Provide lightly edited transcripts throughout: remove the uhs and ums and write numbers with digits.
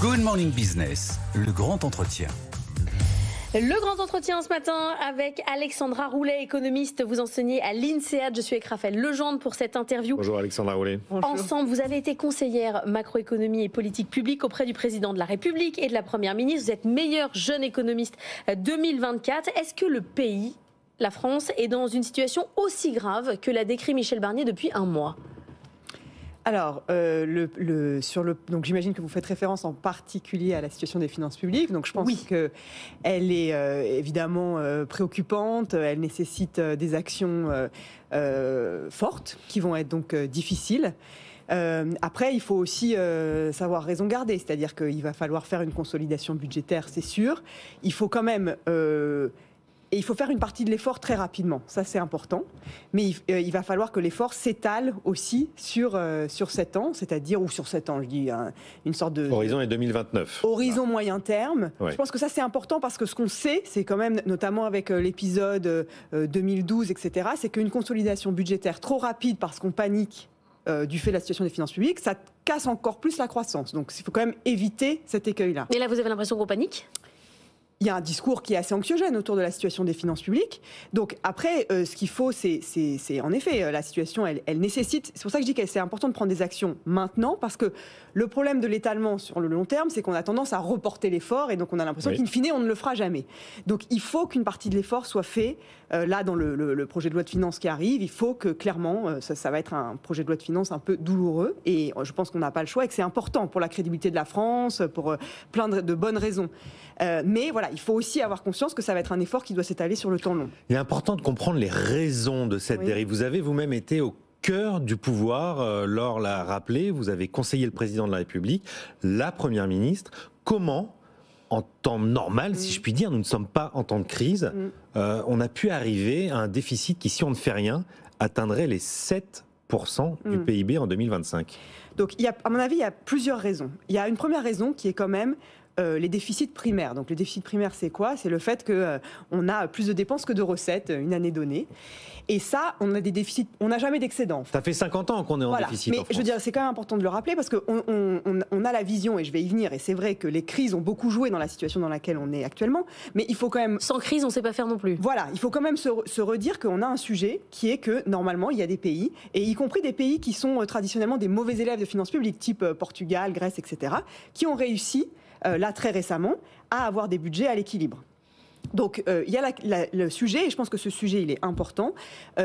Good Morning Business, le grand entretien. Le grand entretien ce matin avec Alexandra Roulet, économiste. Vous enseignez à l'INSEAD. Je suis avec Raphaël Legendre pour cette interview. Bonjour Alexandra Roulet. Bonjour. Ensemble, vous avez été conseillère macroéconomie et politique publique auprès du président de la République et de la Première ministre. Vous êtes meilleure jeune économiste 2024. Est-ce que le pays, la France, est dans une situation aussi grave que l'a décrit Michel Barnier depuis un mois ? Alors, donc j'imagine que vous faites référence en particulier à la situation des finances publiques. Donc, je pense qu'elle est évidemment préoccupante. Elle nécessite des actions fortes qui vont être donc difficiles. Après, il faut aussi savoir raison garder. C'est-à-dire qu'il va falloir faire une consolidation budgétaire, c'est sûr. Il faut quand même... Et il faut faire une partie de l'effort très rapidement, ça c'est important. Mais il va falloir que l'effort s'étale aussi sur 7 ans, c'est-à-dire, ou sur 7 ans, je dis, une sorte de... Horizon est 2029. Horizon moyen terme. Ouais. Je pense que ça c'est important parce que ce qu'on sait, c'est quand même, notamment avec l'épisode 2012, etc., c'est qu'une consolidation budgétaire trop rapide parce qu'on panique du fait de la situation des finances publiques, ça casse encore plus la croissance. Donc il faut quand même éviter cet écueil-là. Et là, vous avez l'impression qu'on panique ? Il y a un discours qui est assez anxiogène autour de la situation des finances publiques. Donc après, ce qu'il faut, c'est en effet, la situation, elle nécessite... C'est pour ça que je dis que c'est important de prendre des actions maintenant, parce que le problème de l'étalement sur le long terme, c'est qu'on a tendance à reporter l'effort, et donc on a l'impression qu'in fine, on ne le fera jamais. Donc il faut qu'une partie de l'effort soit fait. Là, dans le projet de loi de finances qui arrive, il faut que, clairement, ça va être un projet de loi de finances un peu douloureux, et je pense qu'on n'a pas le choix, et que c'est important pour la crédibilité de la France, pour plein de bonnes raisons. Mais voilà, il faut aussi avoir conscience que ça va être un effort qui doit s'étaler sur le temps long. Il est important de comprendre les raisons de cette dérive. Vous avez vous-même été au cœur du pouvoir, Laure l'a rappelé, vous avez conseillé le président de la République, la Première ministre. Comment, en temps normal, si je puis dire, nous ne sommes pas en temps de crise, on a pu arriver à un déficit qui, si on ne fait rien, atteindrait les 7% du PIB en 2025 ? Donc, à mon avis, il y a plusieurs raisons. Il y a une première raison qui est quand même les déficits primaires. Donc le déficit primaire, c'est quoi ? C'est le fait qu'on a plus de dépenses que de recettes une année donnée. Et ça, on a des déficits, on n'a jamais d'excédent. Ça fait 50 ans qu'on est en déficit mais en France. Je veux dire, c'est quand même important de le rappeler parce qu'on a la vision, et je vais y venir, et c'est vrai que les crises ont beaucoup joué dans la situation dans laquelle on est actuellement, mais il faut quand même... Sans crise, on ne sait pas faire non plus. Voilà, il faut quand même se redire qu'on a un sujet qui est que, normalement, il y a des pays, et y compris des pays qui sont traditionnellement des mauvais élèves de finances publiques, type Portugal, Grèce, etc., qui ont réussi là très récemment, à avoir des budgets à l'équilibre. Donc il y a le sujet, et je pense que ce sujet il est important,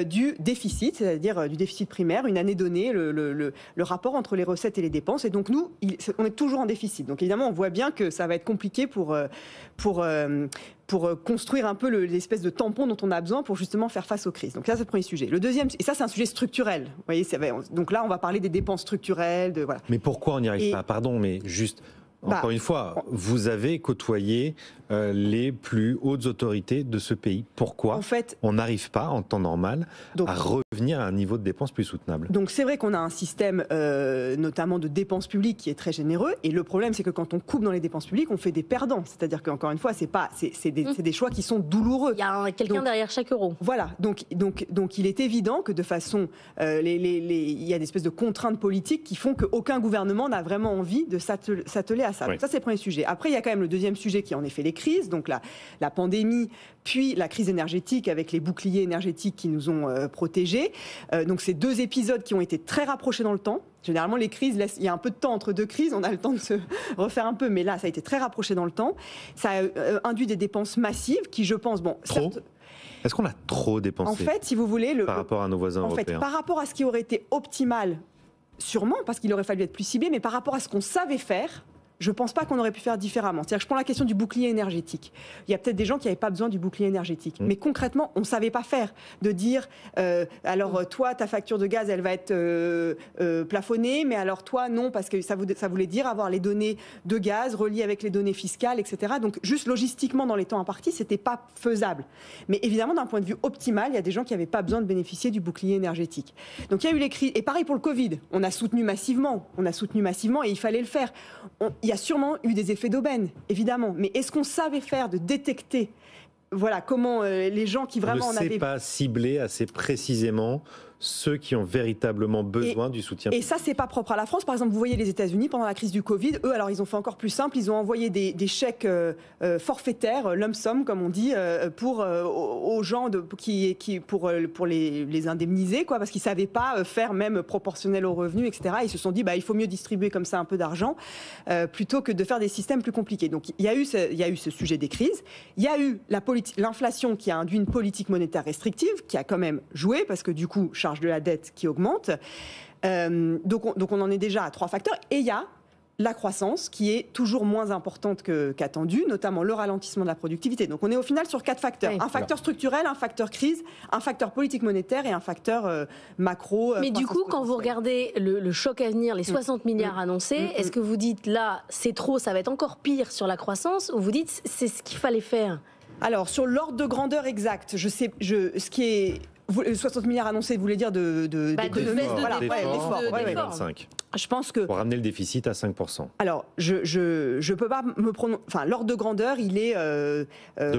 du déficit, c'est-à-dire du déficit primaire, une année donnée, le rapport entre les recettes et les dépenses. Et donc nous, on est toujours en déficit. Donc évidemment, on voit bien que ça va être compliqué pour construire un peu l'espèce de tampon dont on a besoin pour justement faire face aux crises. Donc ça, c'est le premier sujet. Le deuxième, et ça c'est un sujet structurel. Vous voyez, donc là, on va parler des dépenses structurelles. Voilà. Mais pourquoi on n'y arrive pas ? Pardon, mais juste... Encore une fois, vous avez côtoyé les plus hautes autorités de ce pays. Pourquoi on n'arrive pas, en temps normal, à revenir à un niveau de dépenses plus soutenable ? Donc c'est vrai qu'on a un système, notamment de dépenses publiques, qui est très généreux. Et le problème, c'est que quand on coupe dans les dépenses publiques, on fait des perdants. C'est-à-dire qu'encore une fois, c'est des choix qui sont douloureux. Il y a quelqu'un derrière chaque euro. Voilà. Donc il est évident que de façon... il y a des espèces de contraintes politiques qui font qu'aucun gouvernement n'a vraiment envie de s'atteler à ça. Donc ça, c'est le premier sujet. Après, il y a quand même le deuxième sujet qui est en effet les crises, donc la pandémie, puis la crise énergétique avec les boucliers énergétiques qui nous ont protégés. Donc c'est deux épisodes qui ont été très rapprochés dans le temps. Généralement, les crises, il y a un peu de temps entre deux crises, on a le temps de se refaire un peu, mais là, ça a été très rapproché dans le temps. Ça a induit des dépenses massives qui, je pense, certes, est-ce qu'on a trop dépensé en fait, si vous voulez, par rapport à nos voisins européens ? Par rapport à ce qui aurait été optimal, sûrement, parce qu'il aurait fallu être plus ciblé, mais par rapport à ce qu'on savait faire, je ne pense pas qu'on aurait pu faire différemment. C'est-à-dire que je prends la question du bouclier énergétique. Il y a peut-être des gens qui n'avaient pas besoin du bouclier énergétique. Mais concrètement, on ne savait pas faire. De dire, alors toi, ta facture de gaz, elle va être plafonnée, mais alors toi, non, parce que ça voulait dire avoir les données de gaz reliées avec les données fiscales, etc. Donc juste logistiquement, dans les temps impartis, ce n'était pas faisable. Mais évidemment, d'un point de vue optimal, il y a des gens qui n'avaient pas besoin de bénéficier du bouclier énergétique. Donc il y a eu les crises. Et pareil pour le Covid. On a soutenu massivement et il fallait le faire. Il y a sûrement eu des effets d'aubaine, évidemment. Mais est-ce qu'on savait faire de détecter comment les gens qui vraiment on ne sait pas cibler assez précisément ceux qui ont véritablement besoin du soutien. Et ça, c'est pas propre à la France. Par exemple, vous voyez les États-Unis pendant la crise du Covid, eux, alors ils ont fait encore plus simple. Ils ont envoyé des chèques forfaitaires, lump sum, comme on dit, aux gens pour les indemniser, quoi, parce qu'ils savaient pas faire même proportionnel aux revenus, etc. Ils se sont dit, il faut mieux distribuer comme ça un peu d'argent plutôt que de faire des systèmes plus compliqués. Donc il y a eu ce sujet des crises. Il y a eu l'inflation qui a induit une politique monétaire restrictive, qui a quand même joué, parce que du coup, charge de la dette qui augmente. Donc on en est déjà à 3 facteurs. Et il y a la croissance qui est toujours moins importante qu'attendue, notamment le ralentissement de la productivité. Donc on est au final sur 4 facteurs. Oui. Un facteur structurel, un facteur crise, un facteur politique monétaire et un facteur macro. Mais du coup, quand vous regardez le choc à venir, les 60 milliards annoncés, est-ce que vous dites là, c'est trop, ça va être encore pire sur la croissance, ou vous dites c'est ce qu'il fallait faire? Alors, sur l'ordre de grandeur exact, ce qui est... 60 milliards annoncés, vous voulez dire d'économie, d'effort 2025. Je pense que... Pour ramener le déficit à 5%. Alors, je peux pas me prononcer... Enfin, l'ordre de grandeur, il est... 2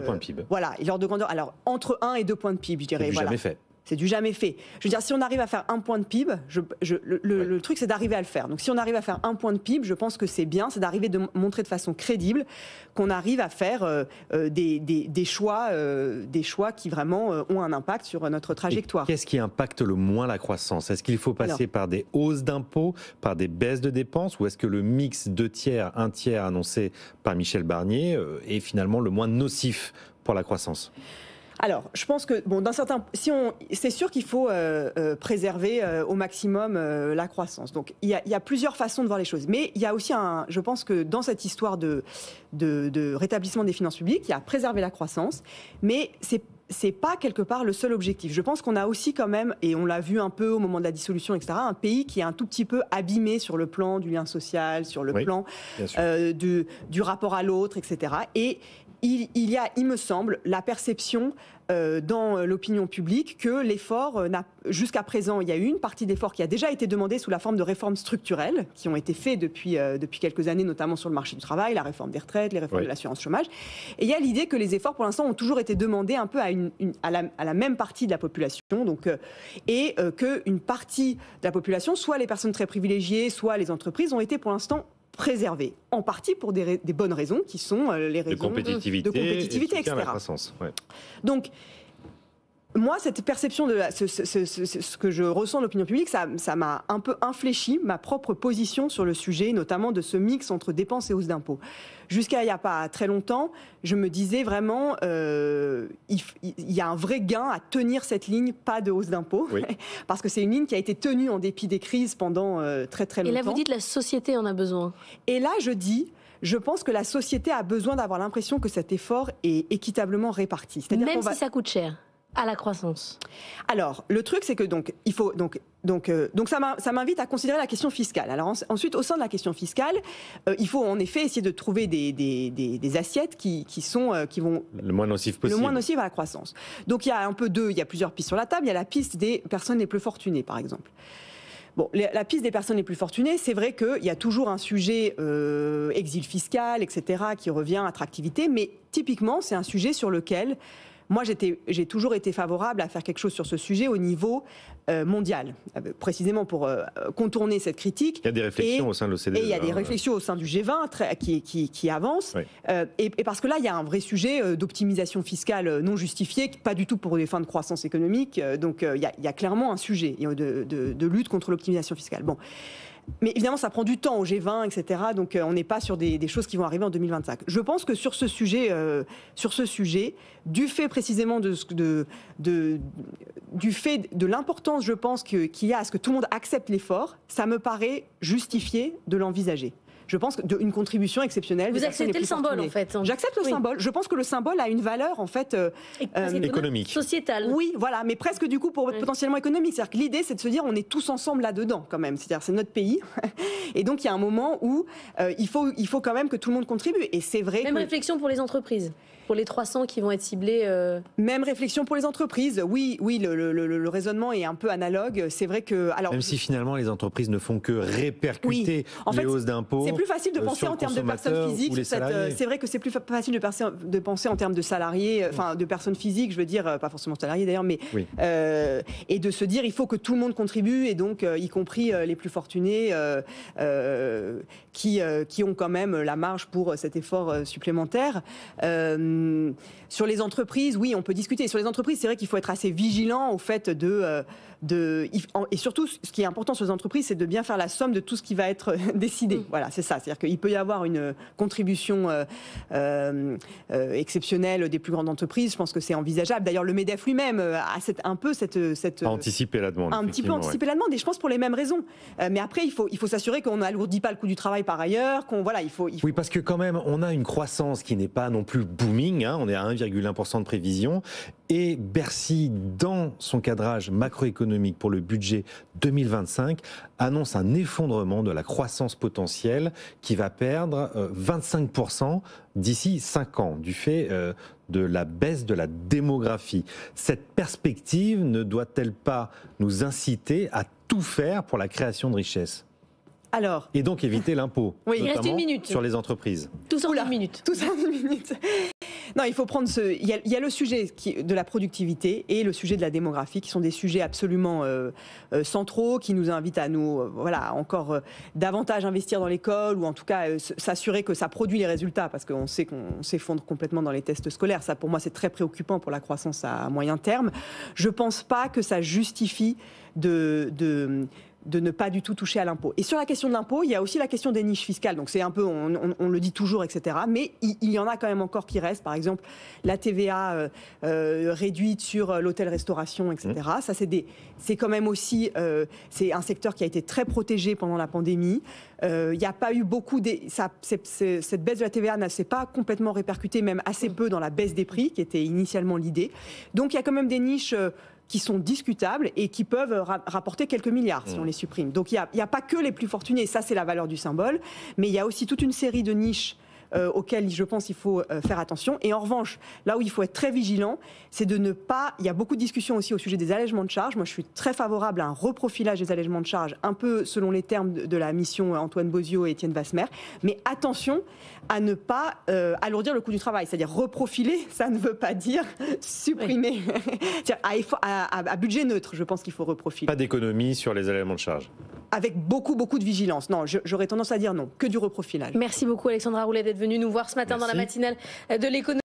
points de PIB. Voilà, l'ordre de grandeur, alors, entre 1 et 2 points de PIB, je dirais. C'est jamais fait. C'est du jamais fait. Je veux dire, si on arrive à faire 1 point de PIB, le truc, c'est d'arriver à le faire. Donc, si on arrive à faire 1 point de PIB, je pense que c'est bien. C'est d'arriver de montrer de façon crédible qu'on arrive à faire des choix qui vraiment ont un impact sur notre trajectoire. Qu'est-ce qui impacte le moins la croissance? Est-ce qu'il faut passer par des hausses d'impôts, par des baisses de dépenses, ou est-ce que le mix 2 tiers, 1 tiers annoncé par Michel Barnier est finalement le moins nocif pour la croissance? Alors, je pense que, c'est sûr qu'il faut préserver au maximum la croissance. Donc, il y a plusieurs façons de voir les choses. Mais il y a aussi je pense que dans cette histoire de rétablissement des finances publiques, il y a préserver la croissance, mais c'est pas quelque part le seul objectif. Je pense qu'on a aussi quand même, et on l'a vu un peu au moment de la dissolution, etc., un pays qui est un tout petit peu abîmé sur le plan du lien social, sur le plan du rapport à l'autre, etc. Et il y a, il me semble, la perception dans l'opinion publique que l'effort jusqu'à présent, il y a eu une partie d'effort qui a déjà été demandée sous la forme de réformes structurelles qui ont été faites depuis quelques années, notamment sur le marché du travail, la réforme des retraites, les réformes de l'assurance chômage. Et il y a l'idée que les efforts, pour l'instant, ont toujours été demandés un peu à la même partie de la population, et qu'une partie de la population, soit les personnes très privilégiées, soit les entreprises, ont été pour l'instant préservés, en partie pour des bonnes raisons, qui sont les raisons de compétitivité etc. La croissance. Ouais. Donc, moi, cette perception ce que je ressens de l'opinion publique, ça m'a un peu infléchi ma propre position sur le sujet, notamment de ce mix entre dépenses et hausse d'impôts. Jusqu'à il n'y a pas très longtemps, je me disais vraiment, il y a un vrai gain à tenir cette ligne, pas de hausse d'impôts, parce que c'est une ligne qui a été tenue en dépit des crises pendant très très longtemps. Et là, vous dites la société en a besoin. Et là, je pense que la société a besoin d'avoir l'impression que cet effort est équitablement réparti. Même si ça coûte cher à la croissance. Alors, le truc, c'est que il faut ça m'invite à considérer la question fiscale. Alors ensuite, au sein de la question fiscale, il faut en effet essayer de trouver des assiettes qui vont le moins nocif possible. Le moins nocif à la croissance. Donc il y a plusieurs pistes sur la table. Il y a la piste des personnes les plus fortunées, par exemple. Bon, la piste des personnes les plus fortunées, c'est vrai qu'il y a toujours un sujet exil fiscal, etc., qui revient, attractivité, mais typiquement, c'est un sujet sur lequel moi, j'ai toujours été favorable à faire quelque chose sur ce sujet au niveau mondial, précisément pour contourner cette critique. Il y a des réflexions au sein de l'OCDE. Et il y a des réflexions au sein du G20 qui avancent. Oui. Et parce que là, il y a un vrai sujet d'optimisation fiscale non justifiée, pas du tout pour des fins de croissance économique. Donc, il y a clairement un sujet de lutte contre l'optimisation fiscale. Bon. Mais évidemment, ça prend du temps au G20, etc. Donc, on n'est pas sur des choses qui vont arriver en 2025. Je pense que sur ce sujet, du fait précisément du fait de l'importance, je pense, qu'il y a à ce que tout le monde accepte l'effort, ça me paraît justifié de l'envisager. Je pense qu'une contribution exceptionnelle. Vous acceptez le symbole, en fait. J'accepte le symbole. Je pense que le symbole a une valeur, en fait, économique. Sociétale. Oui, voilà, mais presque du coup potentiellement économique. C'est-à-dire que l'idée, c'est de se dire, on est tous ensemble là-dedans, quand même. C'est-à-dire, c'est notre pays. Et donc, il y a un moment où il faut quand même que tout le monde contribue. Et c'est vrai. Même réflexion pour les entreprises. Pour les 300 qui vont être ciblés. Même réflexion pour les entreprises. Oui, le raisonnement est un peu analogue. C'est vrai que même si finalement les entreprises ne font que répercuter les hausses d'impôts. C'est plus facile de penser en termes de personnes physiques. C'est vrai que c'est plus facile de penser en termes de salariés, enfin de personnes physiques. Je veux dire, pas forcément salariés d'ailleurs, mais et de se dire il faut que tout le monde contribue et donc y compris les plus fortunés qui ont quand même la marge pour cet effort supplémentaire. Sur les entreprises, oui, on peut discuter. Sur les entreprises, c'est vrai qu'il faut être assez vigilant au fait et surtout, ce qui est important sur les entreprises, c'est de bien faire la somme de tout ce qui va être décidé. Voilà, c'est ça. C'est-à-dire qu'il peut y avoir une contribution exceptionnelle des plus grandes entreprises. Je pense que c'est envisageable. D'ailleurs, le MEDEF lui-même a un peu cette anticiper la demande. Un petit peu anticiper la demande, et je pense pour les mêmes raisons. Mais après, il faut s'assurer qu'on n'alourdit pas le coût du travail par ailleurs. Oui, parce que quand même, on a une croissance qui n'est pas non plus booming. On est à 1,1% de prévision. Et Bercy, dans son cadrage macroéconomique pour le budget 2025, annonce un effondrement de la croissance potentielle qui va perdre 25% d'ici 5 ans, du fait de la baisse de la démographie. Cette perspective ne doit-elle pas nous inciter à tout faire pour la création de richesses ? Et donc éviter l'impôt, notamment sur les entreprises. Tout ça en une minute. Non, il faut prendre il y a le sujet de la productivité et le sujet de la démographie, qui sont des sujets absolument centraux, qui nous invitent à nous, encore davantage investir dans l'école, ou en tout cas s'assurer que ça produit les résultats, parce qu'on sait qu'on s'effondre complètement dans les tests scolaires. Ça, pour moi, c'est très préoccupant pour la croissance à moyen terme. Je pense pas que ça justifie de ne pas du tout toucher à l'impôt. Et sur la question de l'impôt, il y a aussi la question des niches fiscales. Donc c'est un peu, on le dit toujours, etc. Mais il y en a quand même encore qui restent. Par exemple, la TVA réduite sur l'hôtel-restauration, etc. Ça, c'est quand même aussi, c'est un secteur qui a été très protégé pendant la pandémie. Il n'y a pas eu beaucoup cette baisse de la TVA ne s'est pas complètement répercutée, même assez peu dans la baisse des prix, qui était initialement l'idée. Donc il y a quand même des niches qui sont discutables et qui peuvent rapporter quelques milliards si on les supprime. Donc il n'y a pas que les plus fortunés, ça c'est la valeur du symbole, mais il y a aussi toute une série de niches auxquelles je pense il faut faire attention. Et en revanche, là où il faut être très vigilant, c'est de ne pas... Il y a beaucoup de discussions aussi au sujet des allègements de charges. Moi, je suis très favorable à un reprofilage des allègements de charges, un peu selon les termes de la mission Antoine Bozio et Étienne Vasmer. Mais attention à ne pas alourdir le coût du travail. C'est-à-dire reprofiler, ça ne veut pas dire supprimer. C'est-à-dire à budget neutre, je pense qu'il faut reprofiler. Pas d'économie sur les allègements de charges. Avec beaucoup de vigilance. Non, j'aurais tendance à dire non, que du reprofilage. Merci beaucoup Alexandra Roulet d'être venue nous voir ce matin dans la matinale de l'économie.